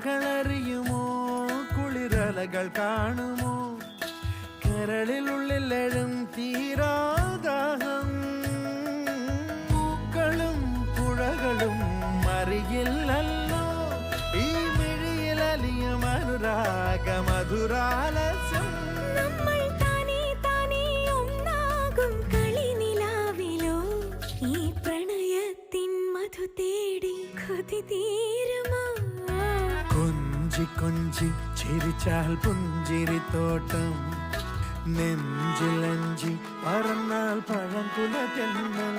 കഥകളറിയുമോ കുളിരലകൾ കാണുമോ കരളിലുള്ളിലെഴും തീരാദാഹം പൂക്കളും പുഴകളും അറിയില്ലല്ലോ ഈ മിഴിയിലലിയും അനുരാഗ മധുരാലസ്യം കൊഞ്ചി കൊഞ്ചി ചിരിച്ചാൽ പുഞ്ചിരിത്തോട്ടം നെഞ്ചിലഞ്ചി പറന്നാൽ പഴംകുല ജന്മം